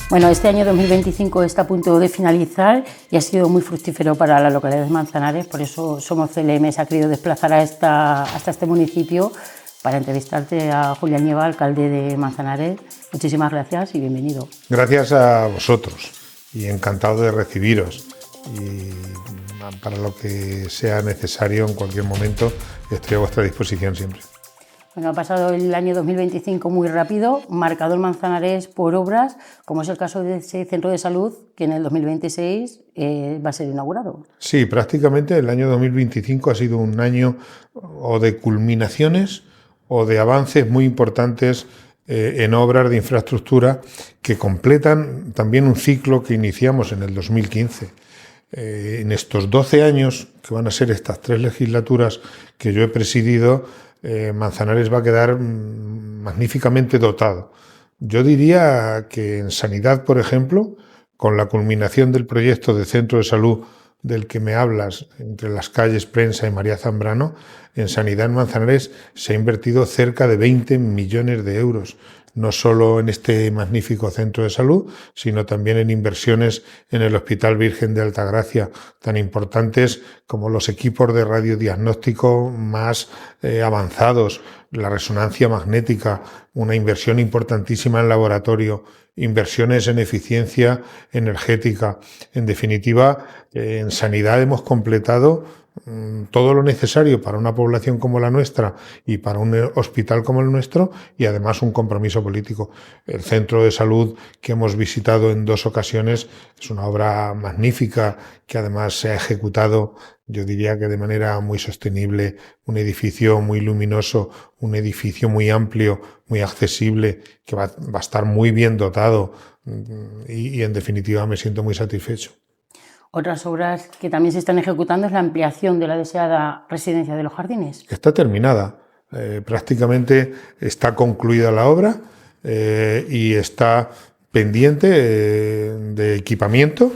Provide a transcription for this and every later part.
Bueno, este año 2025 está a punto de finalizar y ha sido muy fructífero para la localidad de Manzanares, por eso Somos CLM se ha querido desplazar hasta este municipio para entrevistarte a Julián Nieva, alcalde de Manzanares. Muchísimas gracias y bienvenido. Gracias a vosotros y encantado de recibiros, y para lo que sea necesario en cualquier momento estoy a vuestra disposición siempre. Bueno, ha pasado el año 2025 muy rápido, marcado en Manzanares por obras, como es el caso de ese centro de salud que en el 2026 va a ser inaugurado. Sí, prácticamente el año 2025 ha sido un año o de culminaciones o de avances muy importantes en obras de infraestructura que completan también un ciclo que iniciamos en el 2015. En estos 12 años, que van a ser estas 3 legislaturas que yo he presidido, Manzanares va a quedar magníficamente dotado. Yo diría que en sanidad, por ejemplo, con la culminación del proyecto de centro de salud del que me hablas, entre las calles Prensa y María Zambrano, en sanidad en Manzanares se ha invertido cerca de 20 millones de euros, no solo en este magnífico centro de salud, sino también en inversiones en el Hospital Virgen de Altagracia, tan importantes como los equipos de radiodiagnóstico más avanzados, la resonancia magnética, una inversión importantísima en laboratorio, inversiones en eficiencia energética. En definitiva, en sanidad hemos completado todo lo necesario para una población como la nuestra y para un hospital como el nuestro, y además un compromiso político. El centro de salud que hemos visitado en 2 ocasiones es una obra magnífica que además se ha ejecutado, yo diría que de manera muy sostenible, un edificio muy luminoso, un edificio muy amplio, muy accesible, que va a estar muy bien dotado, y en definitiva me siento muy satisfecho. Otras obras que también se están ejecutando es la ampliación de la deseada residencia de los Jardines. Está terminada, prácticamente está concluida la obra y está pendiente de equipamiento,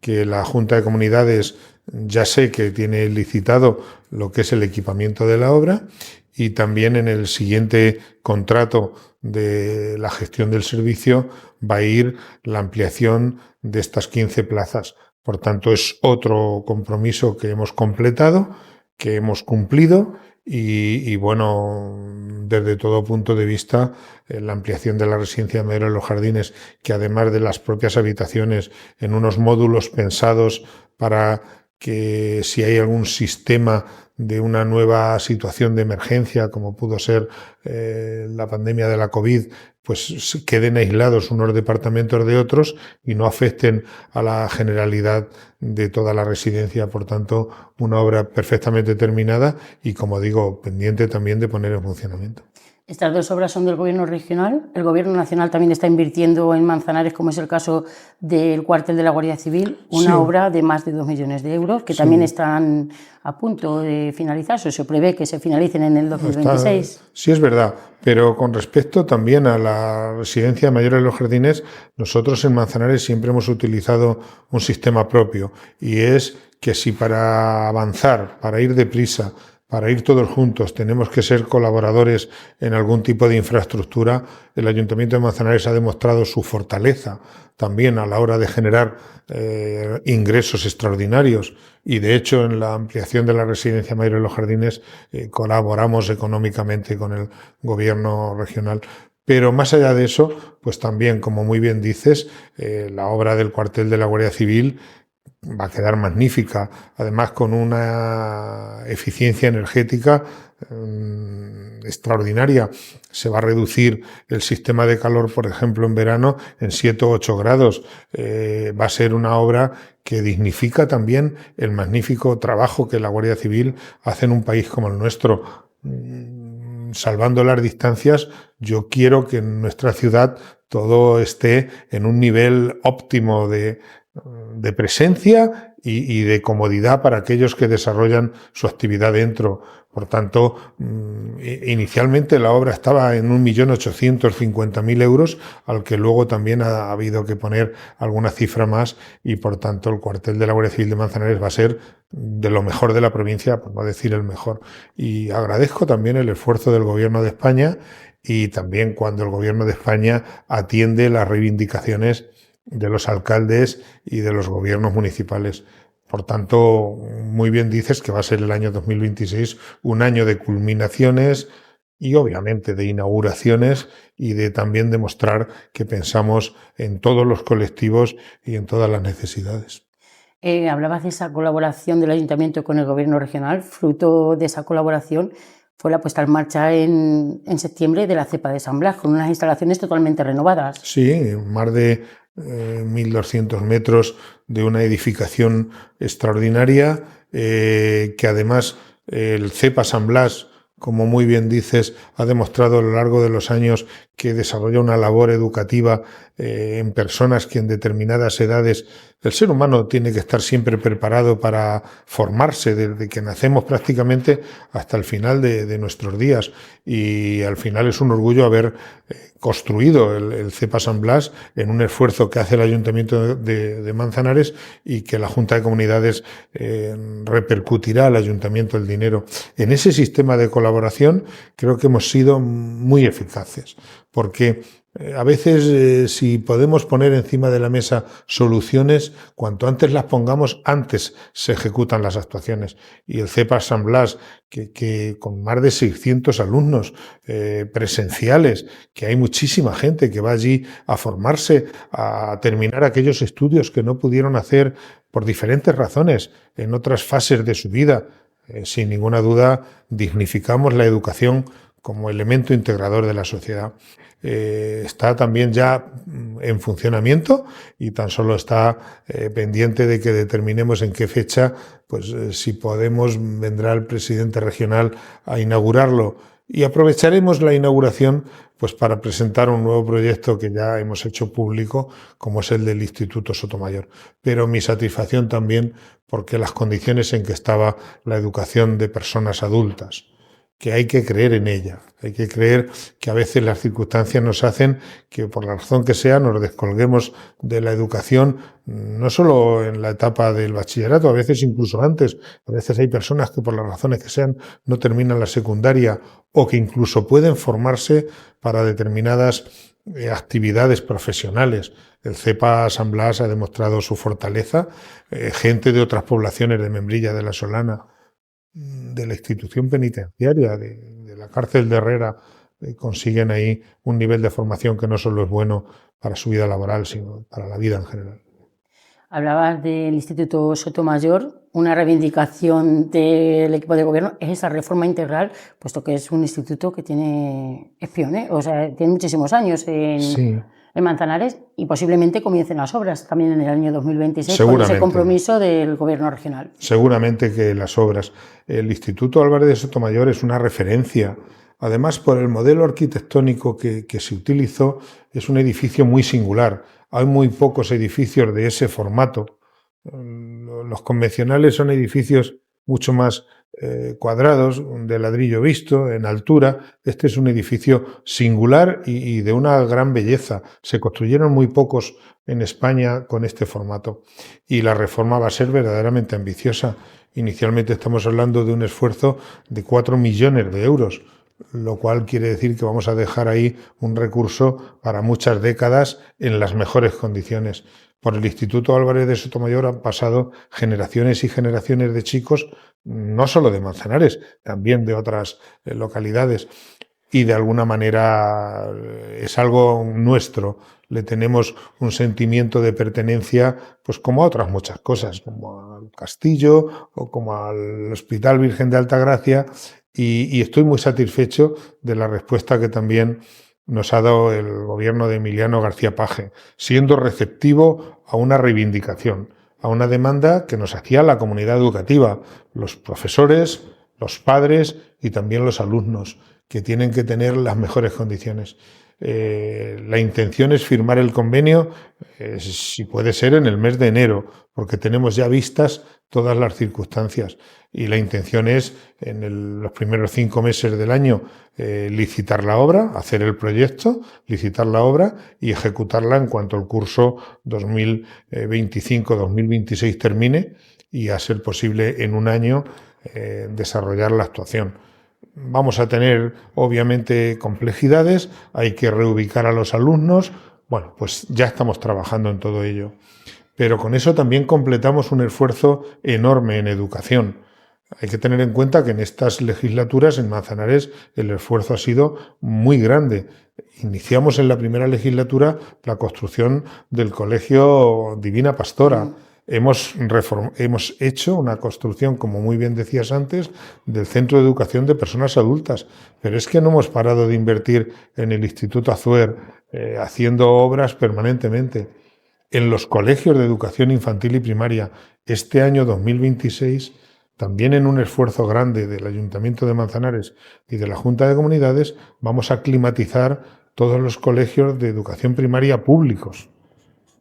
que la Junta de Comunidades ya sé que tiene licitado lo que es el equipamiento de la obra, y también en el siguiente contrato de la gestión del servicio va a ir la ampliación de estas 15 plazas. Por tanto, es otro compromiso que hemos completado, que hemos cumplido, y bueno, desde todo punto de vista, la ampliación de la residencia de mayores de los Jardines, que además de las propias habitaciones, en unos módulos pensados para que si hay algún sistema de una nueva situación de emergencia, como pudo ser la pandemia de la COVID, pues queden aislados unos departamentos de otros y no afecten a la generalidad de toda la residencia. Por tanto, una obra perfectamente terminada y, como digo, pendiente también de poner en funcionamiento. Estas 2 obras son del Gobierno regional. El Gobierno nacional también está invirtiendo en Manzanares, como es el caso del cuartel de la Guardia Civil, una obra de más de 2 millones de euros, que también están a punto de finalizarse. Se prevé que se finalicen en el 2026. Sí, es verdad, pero con respecto también a la residencia de mayores de los Jardines, nosotros en Manzanares siempre hemos utilizado un sistema propio, y es que si para avanzar, para ir deprisa, para ir todos juntos, tenemos que ser colaboradores en algún tipo de infraestructura, el Ayuntamiento de Manzanares ha demostrado su fortaleza también a la hora de generar ingresos extraordinarios, y de hecho en la ampliación de la residencia mayor de los Jardines colaboramos económicamente con el Gobierno regional. Pero más allá de eso, pues también, como muy bien dices, la obra del cuartel de la Guardia Civil va a quedar magnífica, además con una eficiencia energética extraordinaria. Se va a reducir el sistema de calor, por ejemplo, en verano en 7 o 8 grados. Va a ser una obra que dignifica también el magnífico trabajo que la Guardia Civil hace en un país como el nuestro. Salvando las distancias, yo quiero que en nuestra ciudad todo esté en un nivel óptimo de presencia y de comodidad para aquellos que desarrollan su actividad dentro. Por tanto, inicialmente la obra estaba en 1.850.000 euros, al que luego también ha habido que poner alguna cifra más, y por tanto el cuartel de la Guardia Civil de Manzanares va a ser de lo mejor de la provincia, por no decir el mejor. Y agradezco también el esfuerzo del Gobierno de España, y también cuando el Gobierno de España atiende las reivindicaciones de los alcaldes y de los gobiernos municipales. Por tanto, muy bien dices que va a ser el año 2026 un año de culminaciones y obviamente de inauguraciones y de también demostrar que pensamos en todos los colectivos y en todas las necesidades. Hablabas de esa colaboración del ayuntamiento con el gobierno regional. Fruto de esa colaboración fue la puesta en marcha en septiembre de la cepa de San Blas, con unas instalaciones totalmente renovadas. Sí, más de 1.200 metros de una edificación extraordinaria, que además el CEPA San Blas, como muy bien dices, ha demostrado a lo largo de los años que desarrolla una labor educativa en personas que en determinadas edades el ser humano tiene que estar siempre preparado para formarse desde que nacemos prácticamente hasta el final de nuestros días. Y al final es un orgullo haber construido el CEPA San Blas en un esfuerzo que hace el Ayuntamiento de Manzanares y que la Junta de Comunidades repercutirá al Ayuntamiento el dinero. En ese sistema de colaboración creo que hemos sido muy eficaces, porque a veces si podemos poner encima de la mesa soluciones, cuanto antes las pongamos, antes se ejecutan las actuaciones. Y el CEPA San Blas, que con más de 600 alumnos presenciales, que hay muchísima gente que va allí a formarse, a terminar aquellos estudios que no pudieron hacer por diferentes razones en otras fases de su vida. Sin ninguna duda, dignificamos la educación como elemento integrador de la sociedad. Está también ya en funcionamiento y tan solo está pendiente de que determinemos en qué fecha, pues si podemos, vendrá el presidente regional a inaugurarlo y aprovecharemos la inauguración pues para presentar un nuevo proyecto que ya hemos hecho público, como es el del Instituto Sotomayor. Pero mi satisfacción también porque las condiciones en que estaba la educación de personas adultas, que hay que creer en ella, hay que creer que a veces las circunstancias nos hacen que por la razón que sea nos descolguemos de la educación, no solo en la etapa del bachillerato, a veces incluso antes. A veces hay personas que por las razones que sean no terminan la secundaria o que incluso pueden formarse para determinadas actividades profesionales. El CEPA San Blas ha demostrado su fortaleza. Gente de otras poblaciones de Membrilla, de la Solana, de la institución penitenciaria, de la cárcel de Herrera, consiguen ahí un nivel de formación que no solo es bueno para su vida laboral, sino para la vida en general. Hablabas del Instituto Sotomayor. Una reivindicación del equipo de gobierno es esa reforma integral, puesto que es un instituto que es pionero, o sea, tiene muchísimos años en Manzanares y posiblemente comiencen las obras también en el año 2026 con ese compromiso del gobierno regional. Seguramente que las obras. El Instituto Álvarez de Sotomayor es una referencia. Además, por el modelo arquitectónico que se utilizó, es un edificio muy singular. Hay muy pocos edificios de ese formato. Los convencionales son edificios mucho más cuadrados, de ladrillo visto, en altura. Este es un edificio singular y de una gran belleza. Se construyeron muy pocos en España con este formato. Y la reforma va a ser verdaderamente ambiciosa. Inicialmente estamos hablando de un esfuerzo de 4 millones de euros, lo cual quiere decir que vamos a dejar ahí un recurso para muchas décadas en las mejores condiciones. Por el Instituto Álvarez de Sotomayor han pasado generaciones y generaciones de chicos, no solo de Manzanares, también de otras localidades, y de alguna manera es algo nuestro. Le tenemos un sentimiento de pertenencia, pues como a otras muchas cosas, como al Castillo o como al Hospital Virgen de Altagracia, y estoy muy satisfecho de la respuesta que también nos ha dado el gobierno de Emiliano García Paje, siendo receptivo a una reivindicación, a una demanda que nos hacía la comunidad educativa, los profesores, los padres y también los alumnos, que tienen que tener las mejores condiciones. La intención es firmar el convenio, si puede ser en el mes de enero, porque tenemos ya vistas todas las circunstancias y la intención es en los primeros 5 meses del año licitar la obra, hacer el proyecto, licitar la obra y ejecutarla en cuanto el curso 2025-2026 termine y a ser posible en un año desarrollar la actuación. Vamos a tener obviamente complejidades, hay que reubicar a los alumnos, Bueno, pues ya estamos trabajando en todo ello. Pero con eso también completamos un esfuerzo enorme en educación. Hay que tener en cuenta que en estas legislaturas en Manzanares el esfuerzo ha sido muy grande. Iniciamos en la primera legislatura la construcción del Colegio Divina Pastora. Hemos hecho una construcción, como muy bien decías antes, del Centro de Educación de Personas Adultas. Pero es que no hemos parado de invertir en el Instituto Azuer, haciendo obras permanentemente. En los colegios de educación infantil y primaria, este año 2026, también en un esfuerzo grande del Ayuntamiento de Manzanares y de la Junta de Comunidades, vamos a climatizar todos los colegios de educación primaria públicos,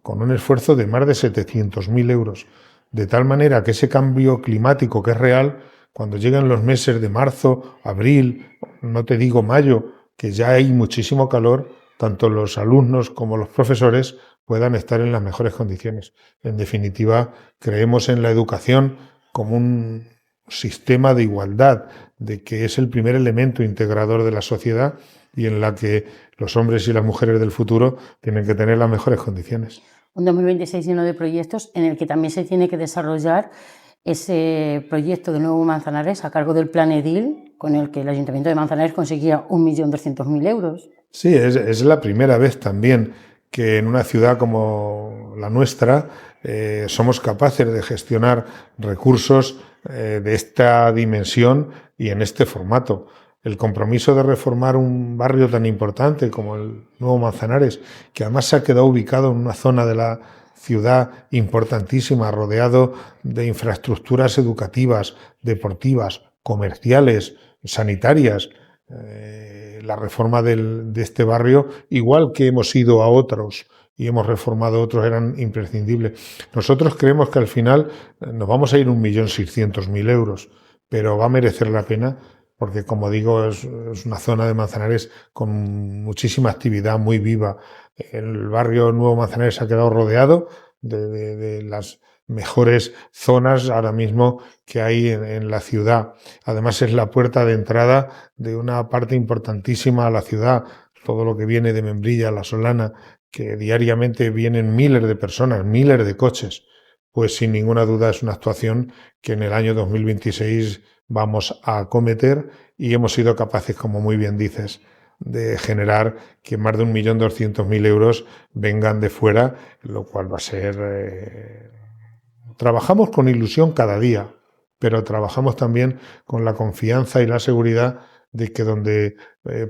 con un esfuerzo de más de 700.000 euros, de tal manera que ese cambio climático que es real, cuando llegan los meses de marzo, abril, no te digo mayo, que ya hay muchísimo calor, tanto los alumnos como los profesores puedan estar en las mejores condiciones. En definitiva, creemos en la educación como un sistema de igualdad, de que es el primer elemento integrador de la sociedad y en la que los hombres y las mujeres del futuro tienen que tener las mejores condiciones. Un 2026 lleno de proyectos en el que también se tiene que desarrollar ese proyecto de Nuevo Manzanares a cargo del Plan Edil, con el que el Ayuntamiento de Manzanares conseguía 1.200.000 euros. Sí, es la primera vez también que en una ciudad como la nuestra somos capaces de gestionar recursos de esta dimensión y en este formato. El compromiso de reformar un barrio tan importante como el Nuevo Manzanares, que además se ha quedado ubicado en una zona de la ciudad importantísima, rodeado de infraestructuras educativas, deportivas, comerciales, sanitarias. La reforma de este barrio, igual que hemos ido a otros y hemos reformado otros, eran imprescindibles. Nosotros creemos que al final nos vamos a ir 1.600.000 euros, pero va a merecer la pena porque, como digo, es una zona de Manzanares con muchísima actividad, muy viva. El barrio Nuevo Manzanares ha quedado rodeado de las mejores zonas ahora mismo que hay en la ciudad. Además es la puerta de entrada de una parte importantísima a la ciudad, todo lo que viene de Membrilla, La Solana, que diariamente vienen miles de personas, miles de coches. Pues sin ninguna duda es una actuación que en el año 2026 vamos a acometer y hemos sido capaces, como muy bien dices, de generar que más de 1.200.000 euros vengan de fuera, lo cual va a ser... Trabajamos con ilusión cada día, pero trabajamos también con la confianza y la seguridad de que donde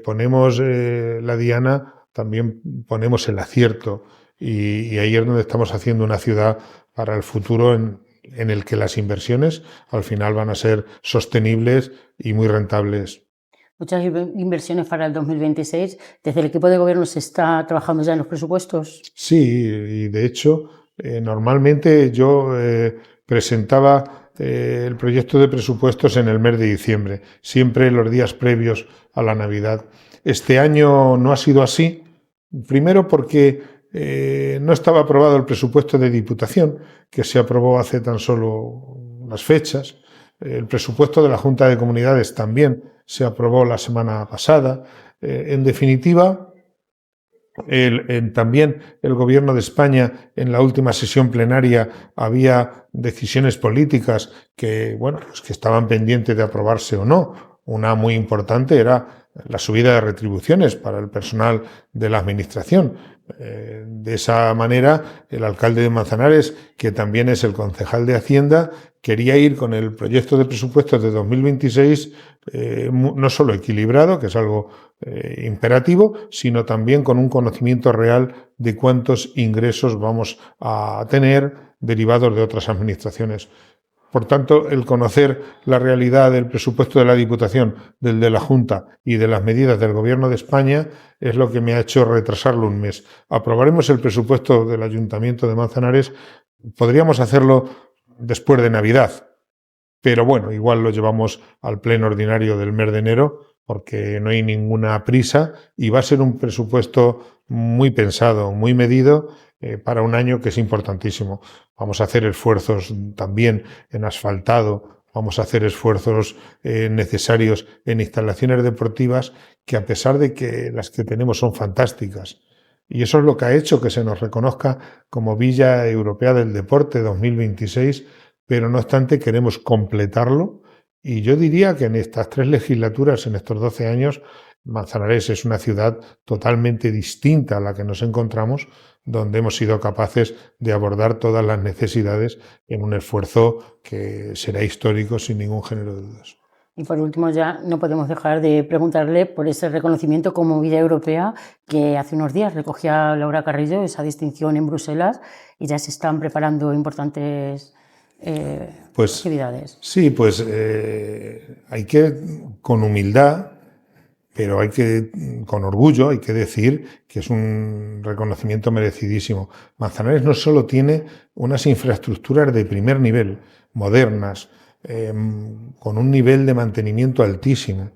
ponemos la diana, también ponemos el acierto. Y ahí es donde estamos haciendo una ciudad para el futuro en el que las inversiones al final van a ser sostenibles y muy rentables. Muchas inversiones para el 2026. ¿Desde el equipo de gobierno se está trabajando ya en los presupuestos? Sí, y de hecho, normalmente yo presentaba el proyecto de presupuestos en el mes de diciembre, siempre los días previos a la Navidad. Este año no ha sido así, primero porque no estaba aprobado el presupuesto de Diputación, que se aprobó hace tan solo unas fechas. El presupuesto de la Junta de Comunidades también se aprobó la semana pasada. En definitiva, también el Gobierno de España en la última sesión plenaria había decisiones políticas que, bueno, pues que estaban pendientes de aprobarse o no. Una muy importante era la subida de retribuciones para el personal de la Administración. De esa manera, el alcalde de Manzanares, que también es el concejal de Hacienda, quería ir con el proyecto de presupuestos de 2026 no solo equilibrado, que es algo imperativo, sino también con un conocimiento real de cuántos ingresos vamos a tener derivados de otras administraciones. Por tanto, el conocer la realidad del presupuesto de la Diputación, del de la Junta y de las medidas del Gobierno de España es lo que me ha hecho retrasarlo un mes. Aprobaremos el presupuesto del Ayuntamiento de Manzanares. Podríamos hacerlo después de Navidad, pero bueno, igual lo llevamos al pleno ordinario del mes de enero porque no hay ninguna prisa y va a ser un presupuesto muy pensado, muy medido para un año que es importantísimo. Vamos a hacer esfuerzos también en asfaltado, vamos a hacer esfuerzos necesarios en instalaciones deportivas que, a pesar de que las que tenemos son fantásticas Y eso es lo que ha hecho que se nos reconozca como Villa Europea del Deporte 2026, pero no obstante queremos completarlo. Y yo diría que en estas 3 legislaturas, en estos 12 años, Manzanares es una ciudad totalmente distinta a la que nos encontramos, donde hemos sido capaces de abordar todas las necesidades en un esfuerzo que será histórico sin ningún género de dudas. Y por último, ya no podemos dejar de preguntarle por ese reconocimiento como Villa Europea que hace unos días recogía Laura Carrillo, esa distinción en Bruselas, y ya se están preparando importantes actividades. Sí, pues hay que, con humildad, pero con orgullo, hay que decir que es un reconocimiento merecidísimo. Manzanares no solo tiene unas infraestructuras de primer nivel, modernas, con un nivel de mantenimiento altísimo.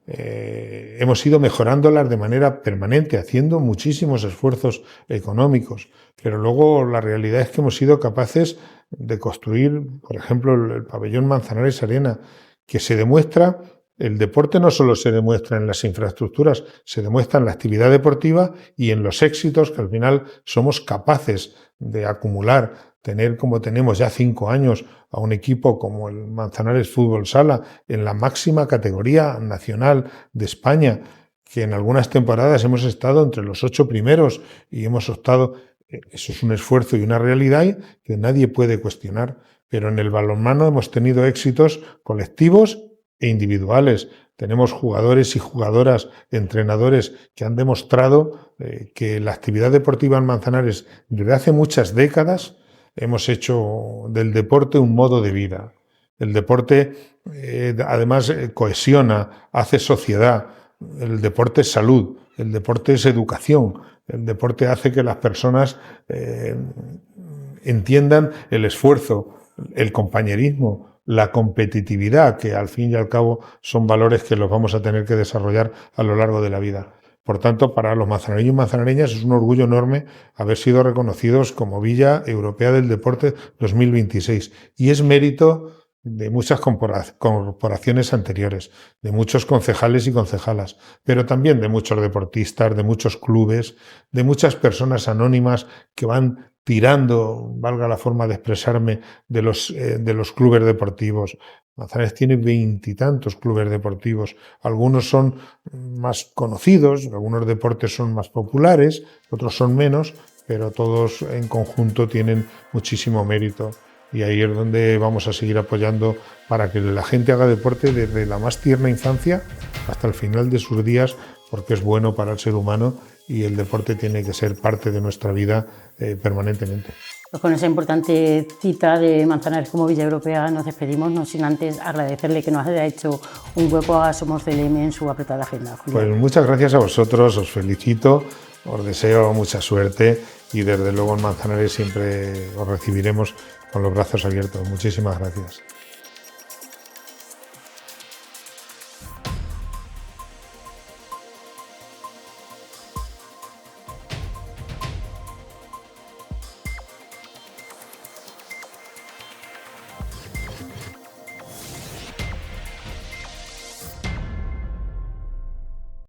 Hemos ido mejorándolas de manera permanente, haciendo muchísimos esfuerzos económicos, pero luego la realidad es que hemos sido capaces de construir, por ejemplo, el pabellón Manzanares Arena, que se demuestra. El deporte no solo se demuestra en las infraestructuras, se demuestra en la actividad deportiva y en los éxitos que al final somos capaces de acumular. Tener, como tenemos ya 5 años, a un equipo como el Manzanares Fútbol Sala en la máxima categoría nacional de España, que en algunas temporadas hemos estado entre los 8 primeros y hemos optado. Eso es un esfuerzo y una realidad que nadie puede cuestionar. Pero en el balonmano hemos tenido éxitos colectivos e individuales. Tenemos jugadores y jugadoras, entrenadores que han demostrado que la actividad deportiva en Manzanares desde hace muchas décadas hemos hecho del deporte un modo de vida. El deporte además cohesiona, hace sociedad. El deporte es salud, el deporte es educación, el deporte hace que las personas entiendan el esfuerzo, el compañerismo, la competitividad, que al fin y al cabo son valores que los vamos a tener que desarrollar a lo largo de la vida. Por tanto, para los manzanareños y manzanareñas es un orgullo enorme haber sido reconocidos como Villa Europea del Deporte 2026. Y es mérito de muchas corporaciones anteriores, de muchos concejales y concejalas, pero también de muchos deportistas, de muchos clubes, de muchas personas anónimas que van tirando, valga la forma de expresarme, de los clubes deportivos. Manzanares tiene 20 y tantos clubes deportivos. Algunos son más conocidos, algunos deportes son más populares, otros son menos, pero todos en conjunto tienen muchísimo mérito. Y ahí es donde vamos a seguir apoyando para que la gente haga deporte desde la más tierna infancia hasta el final de sus días, porque es bueno para el ser humano y el deporte tiene que ser parte de nuestra vida permanentemente. Pues con esa importante cita de Manzanares como Villa Europea nos despedimos, no sin antes agradecerle que nos haya hecho un hueco a Somos CLM en su apretada agenda. Julián. Pues muchas gracias a vosotros, os felicito, os deseo mucha suerte y desde luego en Manzanares siempre os recibiremos con los brazos abiertos. Muchísimas gracias.